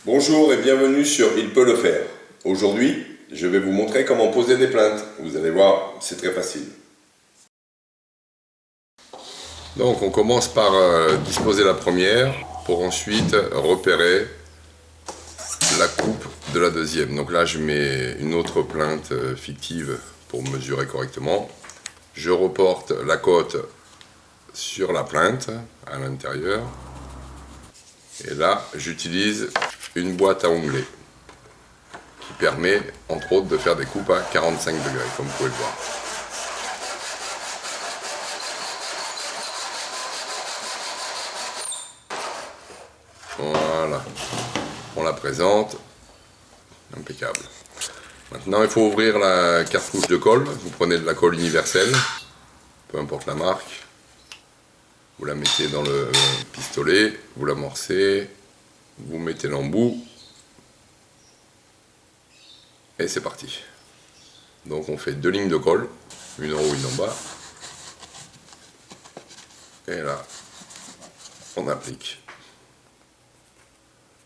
Bonjour et bienvenue sur Il peut le faire. Aujourd'hui, je vais vous montrer comment poser des plaintes. Vous allez voir, c'est très facile. Donc on commence par disposer la première pour ensuite repérer la coupe de la deuxième. Donc là je mets une autre plainte fictive pour mesurer correctement. Je reporte la côte sur la plainte à l'intérieur. Et là j'utilise une boîte à onglets qui permet entre autres de faire des coupes à 45 degrés comme vous pouvez le voir. Voilà, on la présente, impeccable. Maintenant il faut ouvrir la cartouche de colle, vous prenez de la colle universelle, peu importe la marque, vous la mettez dans le pistolet, vous l'amorcez, vous mettez l'embout, et c'est parti. Donc on fait deux lignes de colle, une en haut, une en bas, et là, on applique.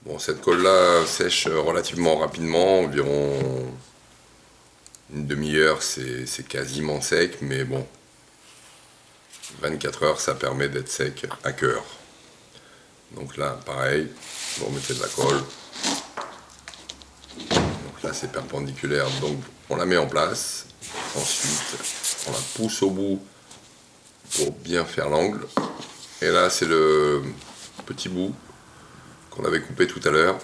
Bon, cette colle-là sèche relativement rapidement, environ une demi-heure, c'est quasiment sec, mais bon, 24 heures, ça permet d'être sec à cœur. Donc là, pareil, vous remettez de la colle. Donc là, c'est perpendiculaire, donc on la met en place. Ensuite, on la pousse au bout pour bien faire l'angle. Et là, c'est le petit bout qu'on avait coupé tout à l'heure,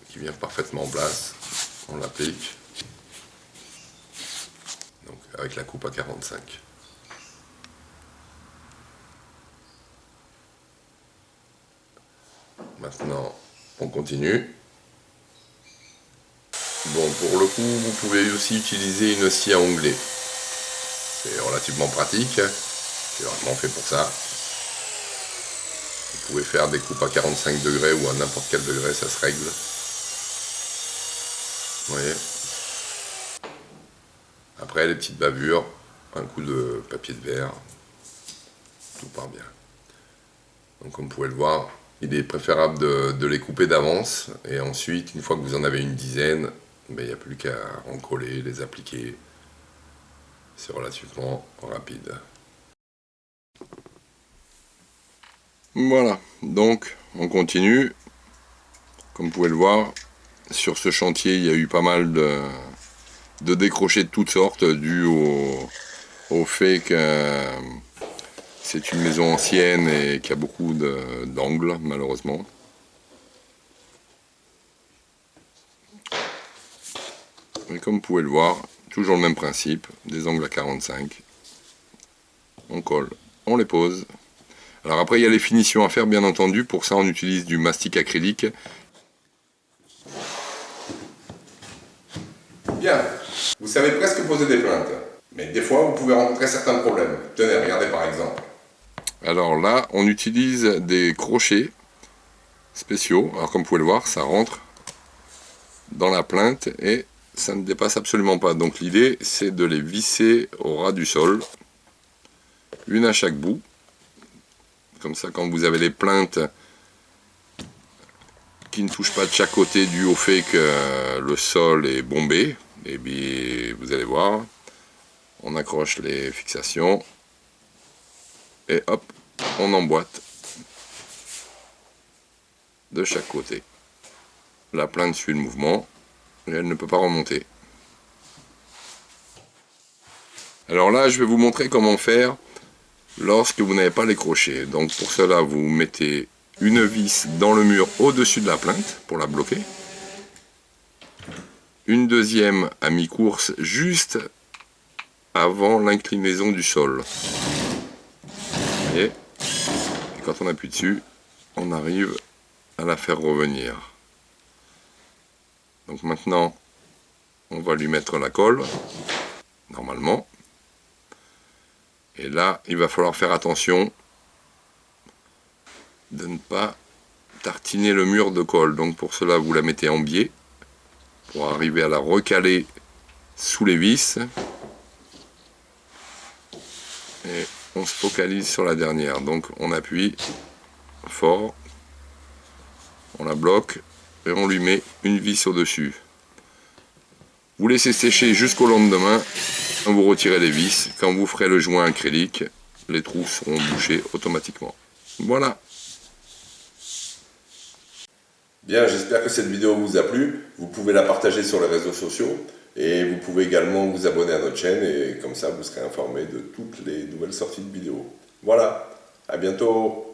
qui vient parfaitement en place. On l'applique. Donc avec la coupe à 45. Maintenant, on continue. Bon, pour le coup, vous pouvez aussi utiliser une scie à onglet. C'est relativement pratique. C'est vraiment fait pour ça. Vous pouvez faire des coupes à 45 degrés ou à n'importe quel degré, ça se règle. Vous voyez. Après, les petites bavures, un coup de papier de verre, tout part bien. Donc comme vous pouvez le voir, il est préférable de les couper d'avance, et ensuite, une fois que vous en avez une dizaine, il n'y a plus qu'à en coller, les appliquer. C'est relativement rapide. Voilà, donc on continue. Comme vous pouvez le voir, sur ce chantier, il y a eu pas mal de décrochés de toutes sortes, dû au fait que c'est une maison ancienne et qu'il y a beaucoup d'angles, malheureusement. Et comme vous pouvez le voir, toujours le même principe, des angles à 45. On colle, on les pose. Alors après, il y a les finitions à faire, bien entendu. Pour ça, on utilise du mastic acrylique. Bien, vous savez presque poser des plaintes. Mais des fois, vous pouvez rencontrer certains problèmes. Tenez, regardez par exemple. Alors là, on utilise des crochets spéciaux. Alors comme vous pouvez le voir, ça rentre dans la plainte et ça ne dépasse absolument pas. Donc l'idée, c'est de les visser au ras du sol, une à chaque bout. Comme ça, quand vous avez les plaintes qui ne touchent pas de chaque côté dû au fait que le sol est bombé, et bien vous allez voir, on accroche les fixations et hop, on emboîte de chaque côté. La plainte suit le mouvement et elle ne peut pas remonter. Alors là, je vais vous montrer comment faire lorsque vous n'avez pas les crochets. Donc pour cela, vous mettez une vis dans le mur au-dessus de la plainte pour la bloquer. Une deuxième à mi-course juste avant l'inclinaison du sol. Vous voyez ? Et quand on appuie dessus, on arrive à la faire revenir. Donc maintenant, on va lui mettre la colle, normalement. Et là, il va falloir faire attention de ne pas tartiner le mur de colle. Donc pour cela, vous la mettez en biais pour arriver à la recaler sous les vis. Et on se focalise sur la dernière. Donc on appuie fort, On la bloque et on lui met une vis au-dessus. Vous laissez sécher jusqu'au lendemain. Quand vous retirez les vis, quand vous ferez le joint acrylique, les trous seront bouchés automatiquement. Voilà. Bien, j'espère que cette vidéo vous a plu. Vous pouvez la partager sur les réseaux sociaux et vous pouvez également vous abonner à notre chaîne et comme ça vous serez informé de toutes les nouvelles sorties de vidéos. Voilà, à bientôt.